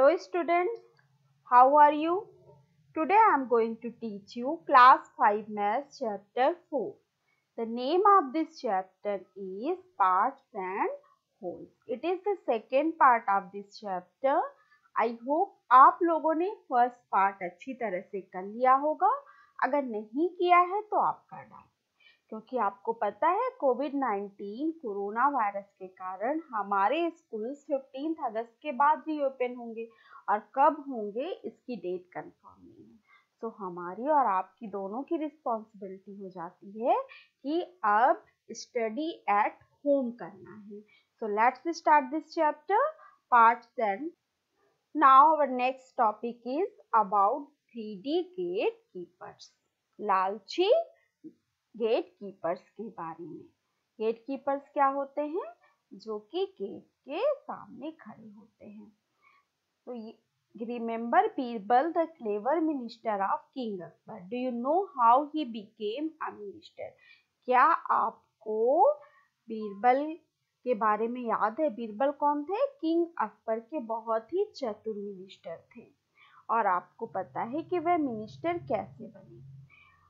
Hello students, how are you? Today I am going to teach you class 5 maths chapter 4. The name of this chapter is parts and wholes. It is the second part of this chapter. I hope आप लोगों ने first part अच्छी तरह से कर लिया होगा. अगर नहीं किया है तो आप कर डालें, क्योंकि आपको पता है कोविड-19 कोरोना वायरस के कारण हमारे स्कूल्स 15 अगस्त के बाद रीओपन होंगे और कब होंगे इसकी डेट कंफर्म नहीं है. तो हमारी और आपकी दोनों की रिस्पॉन्सिबिलिटी हो जाती है कि अब स्टडी एट होम करना है. So let's start this chapter part 10. Now our next topic is about 3D gate keepers. लालची गेट कीपर्स के बारे में. गेट कीपर्स क्या होते हैं? जो कि गेट के सामने खड़े होते हैं. तो remember Birbal the clever minister of king Akbar. Do you know how he became a minister? क्या आपको बीरबल के बारे में याद है? बीरबल कौन थे? किंग अकबर के बहुत ही चतुर मिनिस्टर थे. और आपको पता है कि वह मिनिस्टर कैसे बने?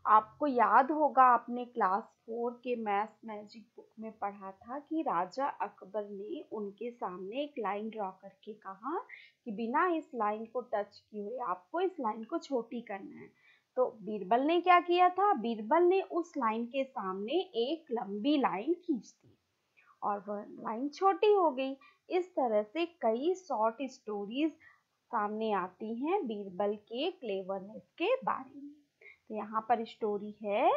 आपको याद होगा आपने क्लास 4 के मैथ्स मैजिक बुक में पढ़ा था कि राजा अकबर ने उनके सामने एक लाइन ड्रॉ करके कहा कि बिना इस लाइन को टच किए हुए आपको इस लाइन को छोटी करना है. तो बीरबल ने क्या किया था? बीरबल ने उस लाइन के सामने एक लंबी लाइन खींच दी और वह लाइन छोटी हो गई. इस तरह से कई शॉर्ट स्टोरीज सामने आती हैं बीरबल के क्लेवरनेस के बारे में. तो यहाँ पर स्टोरी है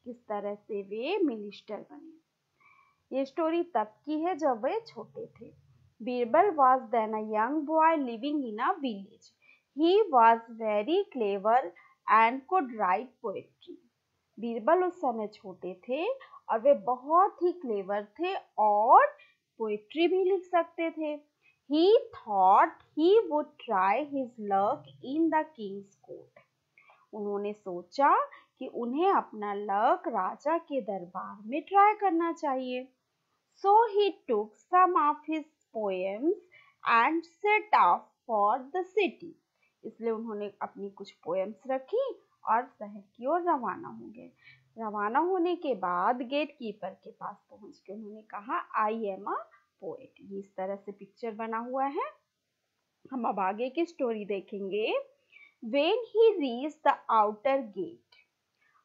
किस तरह से वे मिनिस्टर बने. ये स्टोरी तब की है जब वे छोटे थे. Birbal was then a young boy living in a village. He was very clever and could write poetry. Birbal उस समय छोटे थे और वे बहुत ही क्लेवर थे और पोएट्री भी लिख सकते थे. He thought he would try his luck in the king's court. उन्होंने सोचा कि उन्हें अपना लक राजा के दरबार में ट्राई करना चाहिए. So he took some of his poems and set off for the city. इसलिए उन्होंने अपनी कुछ पोएम्स रखी और शहर की ओर रवाना हो गए. रवाना होने के बाद गेट कीपर के पास पहुंच के उन्होंने कहा आई एम अ पोएट. इस तरह से पिक्चर बना हुआ है. हम अब आगे की स्टोरी देखेंगे. When he reached the outer gate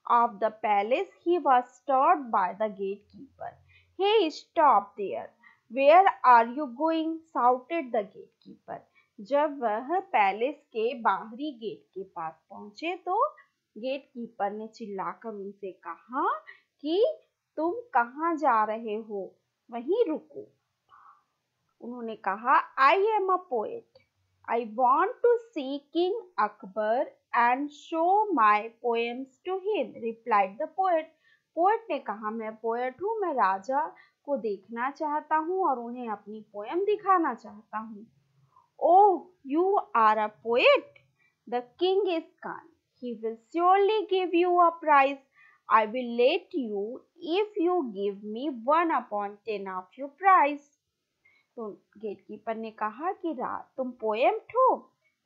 of the palace, he was stopped by the gatekeeper. Hey, stop there! Where are you going? shouted the gatekeeper. जब वह पैलेस के बाहरी गेट के पास पहुंचे तो गेटकीपर ने चिल्लाकर उनसे कहा कि तुम कहाँ जा रहे हो? वहीं रुको. उन्होंने कहा I am a poet. I want to see King Akbar and show my poems to him, replied the poet. Poet ने कहा मैं पोएट हूँ, मैं राजा को देखना चाहता हूँ और उन्हें अपनी पोएम दिखाना चाहता हूँ. Oh, you are a poet? The king is kind. He will surely give you a prize. I will let you if you give me 1/10 of your prize. तो गेटकीपर ने कहा कि तुम पोएट हो,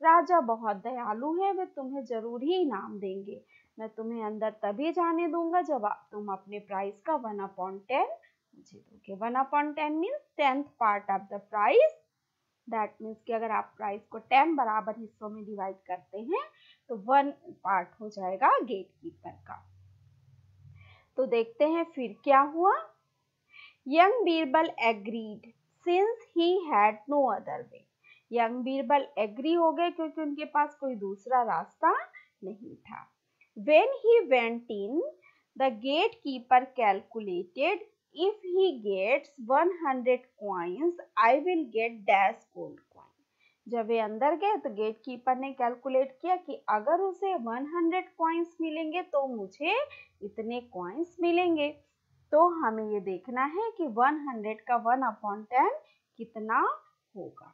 राजा बहुत दयालु है, वे तुम्हें जरूर ही इनाम देंगे. मैं तुम्हें अंदर तभी जाने दूंगा जब तुम अपने प्राइस का 1/10 मुझे दोगे. 1/10 means 10th part of the price. That means कि अगर आप प्राइस को 10 बराबर हिस्सों में डिवाइड करते हैं तो 1 पार्ट हो जाएगा गेटकीपर का. तो देखते हैं फिर क्या हुआ. Young Birbal agreed since he had no other way. Young Birbal agree हो गए क्योंकि उनके पास कोई दूसरा रास्ता नहीं था. When he went in, the gatekeeper calculated, if he gets 100 coins, I will get dash gold coin. जब वे अंदर गए तो गेटकीपर ने कैलकुलेट किया कि अगर उसे 100 कॉइन्स मिलेंगे तो मुझे इतने कॉइन्स मिलेंगे. तो हमें ये देखना है कि 100 का 1/10 कितना होगा.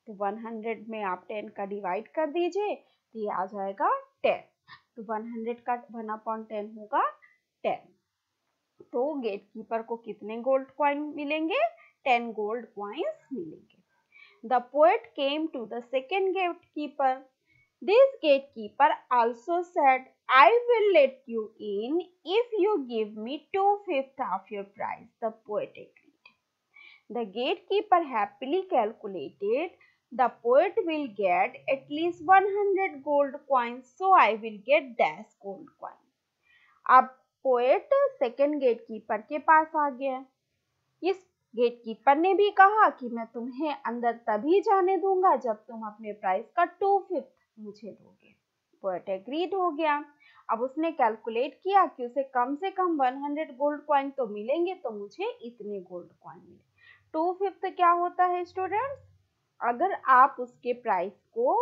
तो 100 में आप 10 का डिवाइड कर दीजिए तो ये आ जाएगा 10. तो 100 का 1/10 होगा 10. तो गेटकीपर को कितने गोल्ड कॉइन मिलेंगे? 10 गोल्ड कॉइन्स मिलेंगे. The poet came to the second gatekeeper. This gatekeeper also said, I will let you in if you give me 2/5 of your price. The poet agreed. The gatekeeper happily calculated, the poet will get at least 100 gold coins, so I will get dash gold coin. अब poet second gatekeeper के पास आ गया। इस gatekeeper ने भी कहा कि मैं तुम्हें अंदर तभी जाने दूंगा जब तुम अपने प्राइस का 2/5 मुझे दोगे। पोएट एग्रीड हो गया। अब उसने कैलकुलेट किया कि उसे कम से कम 100 गोल्ड कॉइन तो मिलेंगे, तो मुझे इतने गोल्ड कॉइन मिले। 2/5 क्या होता है स्टूडेंट्स? अगर आप उसके प्राइस को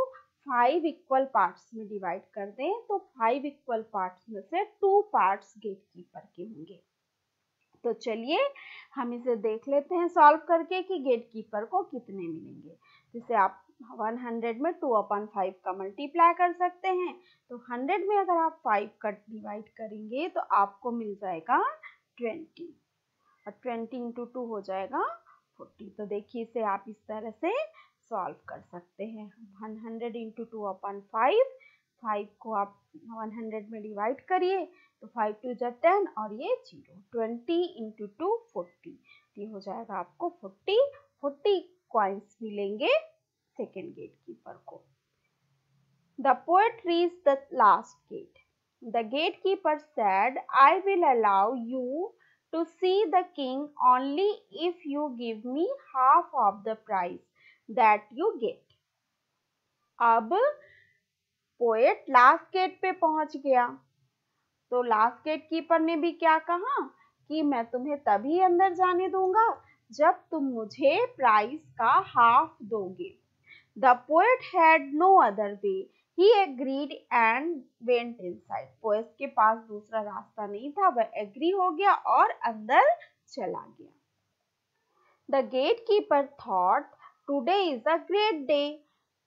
5 इक्वल पार्ट्स में डिवाइड कर दें तो 5 इक्वल पार्ट्स में से 2 पार्ट्स गेटकीपर के होंगे। तो चलिए हम इसे देख लेते हैं सॉल्व करके कि गेटकीपर को कितने मिलेंगे। जिसे आप 100 में 2/5 का मल्टीप्लाई कर सकते हैं। तो 100 में अगर आप 5 का डिवाइड करेंगे तो आपको मिल जाएगा 20 और 20 इंटू 2 हो जाएगा 40। तो देखिए इसे आप इस तरह से सॉल्व कर सकते हैं। 100 इंटू 2/5, 5 को आप 100 में डिवाइड करिए तो 5 2 जा 10 और ये 0। 20 इंटू 2 40, ये हो जाएगा आपको 40 कॉइन्स मिलेंगे सेकेंड गेटकीपर को। The poet reached the last gate. The gatekeeper said, I will allow you to see the king only if you give me half of the price that you get. अब poet last gate पे पहुंच गया। तो last gate keeper ने भी क्या कहा कि मैं तुम्हें तभी अंदर जाने दूंगा जब तुम मुझे प्राइस का हाफ दोगे। The poet had no other way. He agreed and went inside. Poet के पास दूसरा रास्ता नहीं था, वह एग्री हो गया और अंदर चला गया। The gatekeeper thought, today is a great day.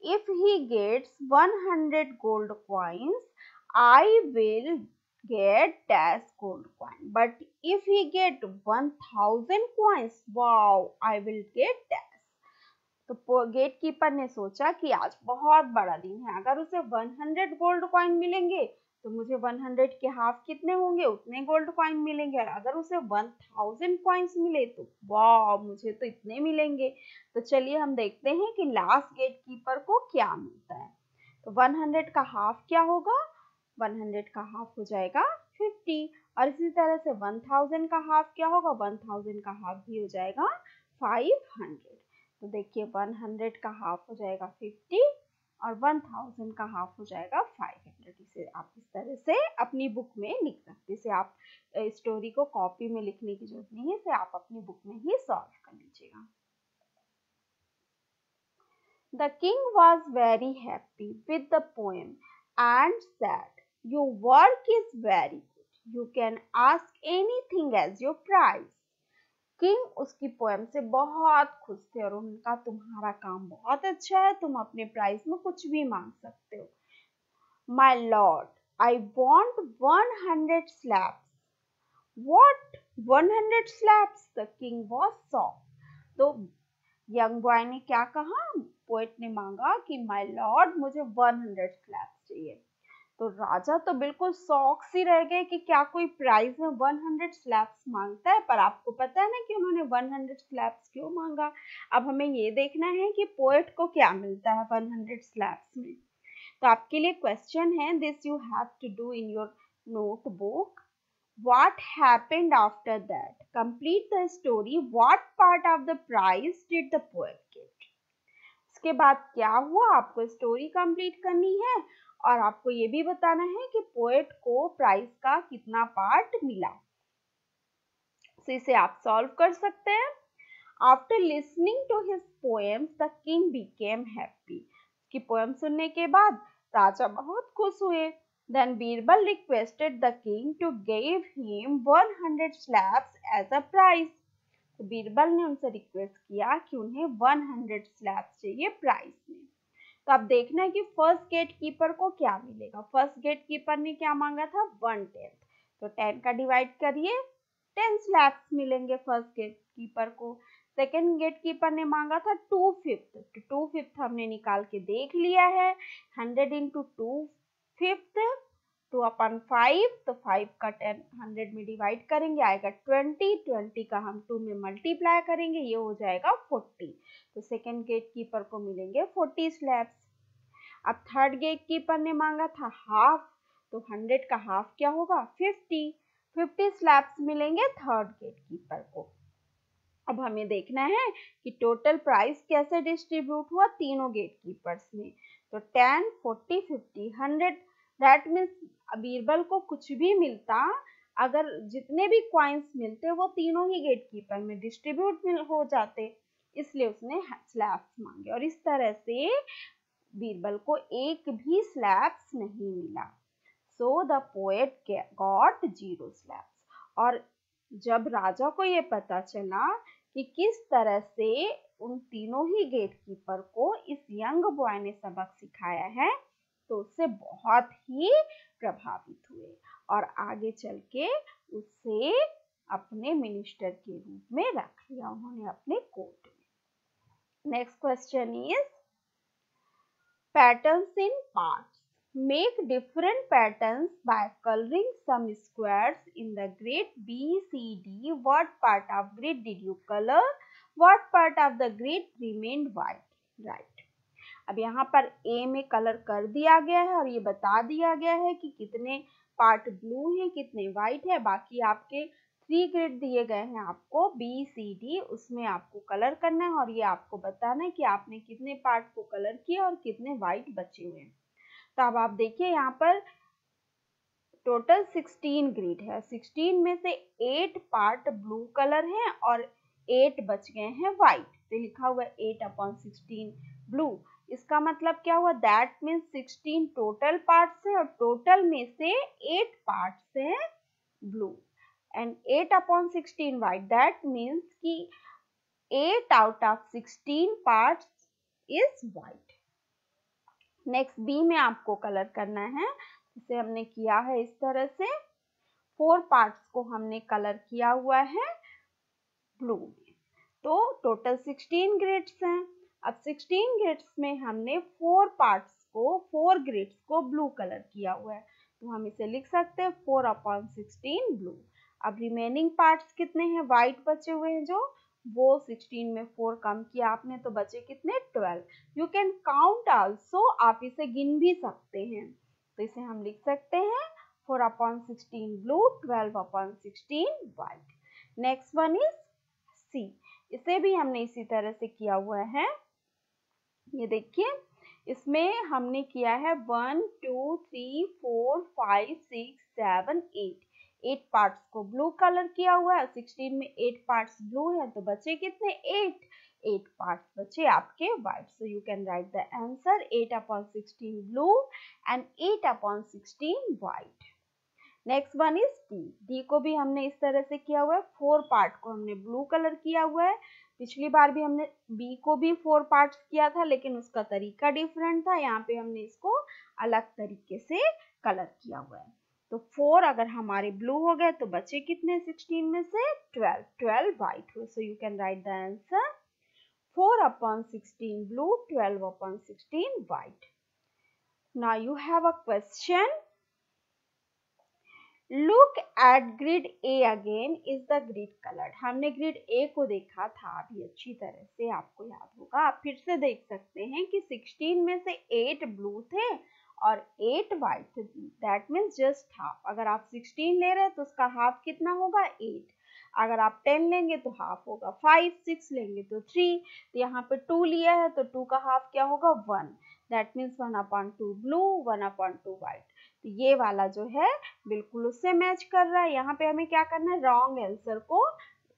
If he gets 100 gold coins, I will get dash gold coin. But if he get 1000 coins, wow, I will get dash. तो गेटकीपर ने सोचा कि आज बहुत बड़ा दिन है। अगर उसे 100 गोल्ड कॉइन मिलेंगे तो मुझे 100 के हाफ कितने होंगे, उतने गोल्ड कॉइन मिलेंगे। और अगर उसे 1000 कॉइन्स मिले तो वाह, मुझे तो इतने मिलेंगे। तो चलिए हम देखते हैं कि लास्ट गेटकीपर को क्या मिलता है। तो 100 का हाफ क्या होगा? 100 का हाफ हो जाएगा 50। और इसी तरह से 1000 का हाफ क्या होगा? 1000 का हाफ भी हो जाएगा 500। तो देखिए 100 का हाफ हो जाएगा 50 और 1000 का हाफ हो जाएगा 500। इसे आप इस तरह से अपनी बुक में लिख सकते हैं। इसे आप स्टोरी को कॉपी में लिखने की जरूरत नहीं है, इसे आप अपनी बुक में ही सॉल्व कर लीजिएगा। The king was very happy with the poem and said, your work is very good. You can ask anything as your prize. King उसकी पोएम से बहुत खुश थे और उनका तुम्हारा काम बहुत अच्छा है, तुम अपने प्राइस में कुछ भी मांग सकते हो। My lord, I want 100 slaps. What? 100 slaps? The king was shocked. तो यंग बॉय ने क्या कहा? पोएट ने मांगा कि माय लॉर्ड मुझे 100 स्लैप्स चाहिए। तो राजा तो बिल्कुल शौक सी रह गए कि क्या कोई प्राइज में 100 स्लैप्स मांगता है। पर आपको पता है ना कि उन्होंने 100 स्लैप्स क्यों मांगा। अब हमें ये देखना है कि पोएट को क्या मिलता है 100 स्लैप्स में। तो आपके लिए क्वेश्चन है, this you have to do in your notebook. What happened after that? Complete the story. What part of the prize did the poet get? इसके बाद क्या हुआ? आपको स्टोरी कंप्लीट करनी है और आपको ये भी बताना है कि पोएट को प्राइज का कितना पार्ट मिला। तो इसे आप सॉल्व कर सकते हैं। After listening to his poems, the king became happy. उसकी पोएम सुनने के बाद राजा बहुत खुश हुए। Then Birbal requested the king to give him 100 slaps as a prize. तो बीरबल ने उनसे रिक्वेस्ट किया कि उन्हें 100 स्लैब्स चाहिए प्राइज में। तो अब देखना है कि फर्स्ट गेट कीपर को क्या मिलेगा। फर्स्ट गेट कीपर ने क्या मांगा था? 1/10। तो 10 का डिवाइड करिए, 10 स्लैब्स मिलेंगे फर्स्ट गेट कीपर को। सेकेंड गेट कीपर ने मांगा था 2/5, तो 2/5 हमने निकाल के देख लिया है। 100 इंटू 2/5, 2/5, तो 5 का 10 100 में डिवाइड करेंगे, आएगा 20, 20 का हम 2 में मल्टीप्लाई करेंगे, ये हो जाएगा 40। तो सेकेंड गेट कीपर को मिलेंगे 40 स्लैब्स। अब थर्ड गेट कीपर ने मांगा था हाफ, तो 100 का हाफ क्या होगा 50 स्लैब्स मिलेंगे थर्ड गेट कीपर को। अब हमें देखना है कि टोटल प्राइस कैसे डिस्ट्रीब्यूट हुआ तीनों गेट कीपर्स में। तो 10, 40, 50, 100, दैट मीन्स बीरबल को कुछ भी मिलता, अगर जितने भी क्वाइंस मिलते वो तीनों ही गेट कीपर में डिस्ट्रीब्यूट हो जाते, इसलिए उसने स्लैब्स मांगे। और इस तरह से बीरबल को एक भी स्लैब्स नहीं मिला। So the poet got 0 slabs. और जब राजा को ये पता चला कि किस तरह से उन तीनों ही गेट कीपर को इस यंग बॉय ने सबक सिखाया है, तो उससे बहुत ही प्रभावित हुए और आगे चल के उसे अपने मिनिस्टर के रूप में रख लिया उन्होंने अपने कोर्ट में। Next question is patterns in parts. Make different patterns by coloring some squares in the grid B, C, D. What part of grid did you color? What part of the grid remained white? Right. अब यहाँ पर A में colour कर दिया गया है और ये बता दिया गया है कि कितने पार्ट ब्लू हैं, कितने व्हाइट है। बाकी आपके 3 ग्रिड दिए गए हैं आपको बी, सी, डी, उसमें आपको कलर करना है और ये आपको बताना है कि आपने कितने पार्ट को कलर किया और कितने व्हाइट बचे हुए हैं। तो अब आप देखिए यहाँ पर टोटल 16 ग्रिड है, 16 में से 8 पार्ट ब्लू कलर है और 8 बच गए हैं व्हाइट। तो लिखा हुआ है 8/16 ब्लू। इसका मतलब क्या हुआ, दैट मीन्स 16 टोटल पार्ट्स है और टोटल में से 8 पार्ट्स है blue and 8/16 white. That means कि 8 out of 16 parts is white. Next b में आपको कलर करना है, इसे हमने किया है इस तरह से, 4 पार्ट्स को हमने कलर किया हुआ है ब्लू में। तो टोटल 16 ग्रिड्स हैं। अब 16 ग्रिड्स में हमने 4 पार्ट्स को 4 ग्रिड्स को ब्लू कलर किया हुआ है, तो हम इसे लिख सकते हैं 4/16 ब्लू। अब रिमेनिंग पार्ट्स कितने हैं, व्हाइट बचे हुए हैं जो, वो 16 में 4 कम किया आपने तो बचे कितने 12। यू कैन काउंट आल्सो, आप इसे गिन भी सकते हैं। तो इसे हम लिख सकते हैं 4/16 blue, 12/16 white. Next one is c, इसे भी हमने इसी तरह से किया हुआ है। ये देखिए इसमें हमने किया है 1, 2, 3, 4, 5, 6, 7, 8 पार्ट्स को ब्लू कलर किया हुआ है। 16 में 8 पार्ट्स ब्लू है तो बचे कितने 8 पार्ट्स बचे आपके white. So you can write the answer 8/16 blue and 8/16 white. Next one is D. D को भी हमने इस तरह से किया हुआ है, 4 पार्ट को हमने ब्लू कलर किया हुआ है। पिछली बार भी हमने बी को भी 4 पार्ट्स किया था लेकिन उसका तरीका डिफरेंट था, यहाँ पे हमने इसको अलग तरीके से कलर किया हुआ है। तो 4 अगर हमारे ब्लू हो गए तो बचे कितने 16 में से 12 व्हाइट हुए। सो you can write the answer 4/16 blue, 12/16 white. Now you have a question. Look at grid A again. Is the grid colored? हमने grid A को देखा था अभी अच्छी तरह से, आपको याद होगा। आप फिर से देख सकते हैं कि 16 में से 8 ब्लू थे और 8 व्हाइट थे। That means just half. अगर आप 16 ले रहे हैं तो उसका हाफ कितना होगा 8। अगर आप 10 लेंगे तो हाफ होगा 5, 6 लेंगे तो 3। तो यहाँ पे 2 लिया है तो 2 का हाफ क्या होगा 1। That means 1/2 blue, 1/2 white. तो ये वाला जो है बिल्कुल उससे मैच कर रहा है। यहाँ पे हमें क्या करना है, रॉन्ग आंसर को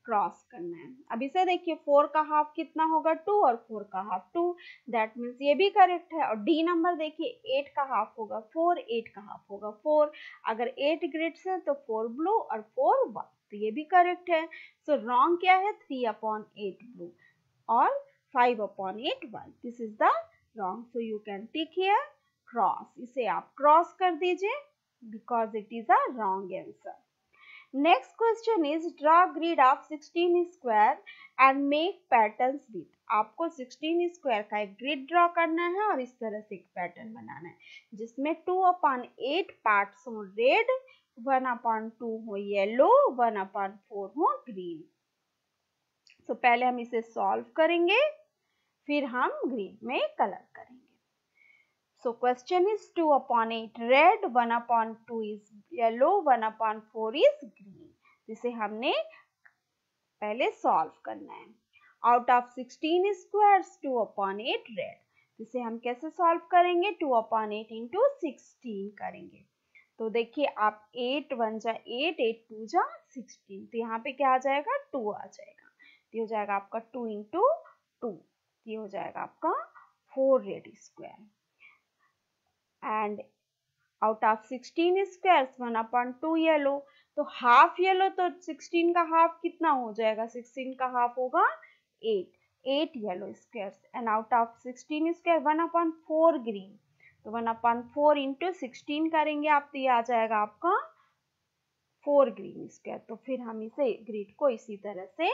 क्रॉस करना है। अब इसे देखिए 4 का हाफ कितना होगा 2 और 4 का हाफ 2। दैट मीन्स ये भी करेक्ट है। और डी नंबर देखिए 8 का हाफ होगा 4, 8 का हाफ होगा 4। अगर 8 ग्रिड्स है तो 4 ब्लू और 4 व्हाइट, तो ये भी करेक्ट है। सो रॉन्ग क्या है 3/8 ब्लू और 5/8 white. This is the wrong. So you can tick here cross, इसे आप क्रॉस कर दीजिए because it is a wrong answer. Next question is draw grid of 16 square and make patterns with. आपको 16 square का एक grid draw करना है और इस तरह से एक पैटर्न बनाना है जिसमें 2/8 पार्ट्स हो रेड, 1/2 हो येलो, 1/4 हो ग्रीन। तो पहले हम इसे सॉल्व करेंगे, फिर हम ग्रिड में कलर करेंगे। So question is 2/8 red, 1/2 is yellow, 1/4 is green. जिसे हमने पहले सॉल्व करना है। आउट ऑफ 16 स्क्वायर्स 2/8 रेड, जिसे हम कैसे सॉल्व करेंगे? 2/8 इंटू 16 करेंगे। तो देखिए आप 8 1 जा 8, 8 2 जा 16, तो यहाँ पे क्या आ जाएगा? 2 आ जाएगा। ये हो जाएगा आपका 2 इंटू 2, ये हो जाएगा आपका 4 red square. And out of 16 squares 1/2 yellow, तो हाफ येलो, तो 16 का हाफ कितना हो जाएगा? 16 का हाफ होगा 8 yellow squares. And out of 16 square 1/4 green, तो 1/4 इंटू 16 करेंगे आप, तो ये आ जाएगा आपका 4 ग्रीन स्क्वायर। तो फिर हम इसे ग्रिड को इसी तरह से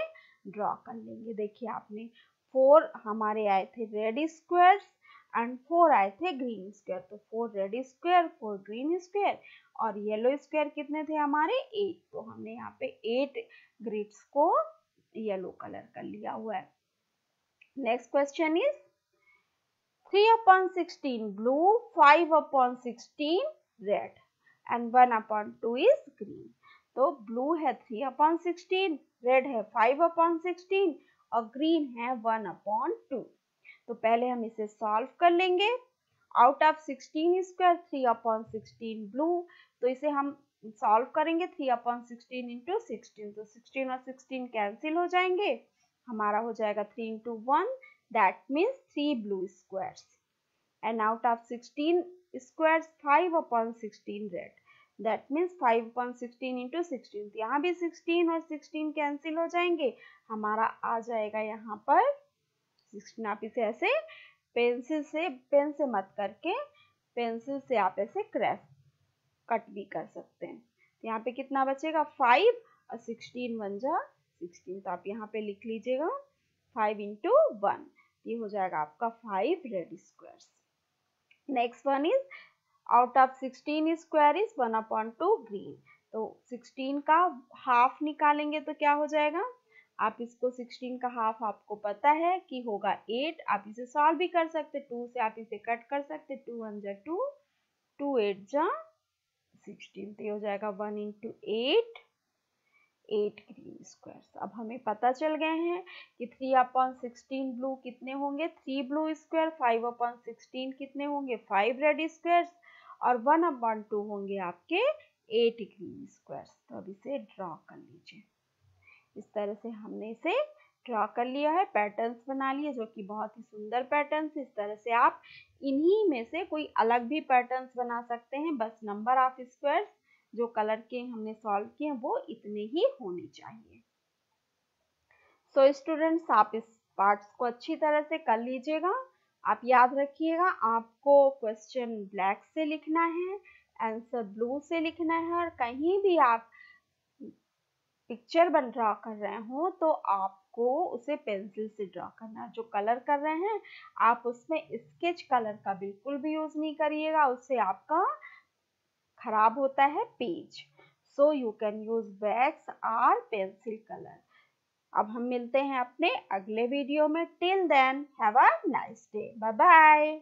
ड्रॉ कर लेंगे। देखिए आपने 4 हमारे आए थे रेड स्क्वायर्स एंड 4 आए थे ग्रीन स्क्वायर, तो 4 रेड स्क्वायर, 4 ग्रीन स्क्वायर और येलो स्क्वायर कितने थे हमारे? 8। तो हमने यहाँ पे 8 ग्रिड्स को येलो कलर कर लिया हुआ है। Next question is 3/16 blue, 5/16 red and 1/2 is green. तो ब्लू है 3/16, रेड है 5/16 और ग्रीन है 1/2। तो पहले हम इसे सॉल्व कर लेंगे। आउट ऑफ 16 स्क्वायर 3/16 ब्लू, तो इसे हम सॉल्व करेंगे 3/16 इंटू 16, तो 16 और 16 कैंसिल हो जाएंगे, हमारा हो जाएगा 3 into 1, that means 3 blue squares. And out of 16 squares 5/16 red, that means 5/16 into 16, तो यहाँ भी 16 और 16 कैंसिल हो जाएंगे, हमारा आ जाएगा यहाँ पर 16। आप इसे ऐसे पेंसिल से, पेन से मत करके पेंसिल से आप ऐसे क्रैफ कट भी कर सकते हैं। तो यहाँ पे कितना बचेगा? 5 और 16 1 जा 16, तो आप यहाँ पे लिख लीजिएगा 5 इंटू 1, ये हो जाएगा आपका 5 red squares. Next one is out of 16 square is 1/2 green, तो 16 का हाफ निकालेंगे तो क्या हो जाएगा? आप इसको 16 का हाफ आपको पता है कि होगा 8, आप इसे सॉल्व भी कर सकते, 2 से आप इसे कट कर सकते, 2 1 जा 2, 2 8 जा 16, तो ये हो जाएगा 1 इंटू 8 ग्रीन स्क्वायर्स। अब हमें पता चल गए हैं कि 3/16 ब्लू कितने होंगे? 3 ब्लू स्क्वायर, 5/16 कितने होंगे? 5 रेड स्क्वायर्स और 1/2 होंगे आपके 8 ग्रीन स्क्वायर्स। तो अब इसे ड्रॉ कर लीजिए। इस तरह से हमने इसे ड्रॉ कर लिया है, पैटर्न्स बना लिए जो कि बहुत ही सुंदर पैटर्न्स। इस तरह से आप इन्हीं में से कोई अलग भी पैटर्न्स बना सकते हैं, बस नंबर ऑफ स्क्वायर्स जो कलर के हमने सॉल्व किए हैं वो इतने ही होने चाहिए। सो स्टूडेंट्स, आप इस पार्ट्स को अच्छी तरह से कर लीजिएगा। आप याद रखिएगा, आपको क्वेश्चन ब्लैक से लिखना है, आंसर ब्लू से लिखना है, और कहीं भी आप पिक्चर बन ड्रॉ कर रहे हो तो आपको उसे पेंसिल से ड्रॉ करना है। जो कलर कर रहे हैं आप उसमें स्केच कलर का बिल्कुल भी यूज नहीं करिएगा, उससे आपका खराब होता है page. So you can use wax और पेंसिल कलर। अब हम मिलते हैं अपने अगले वीडियो में। Till then have a nice day, bye bye.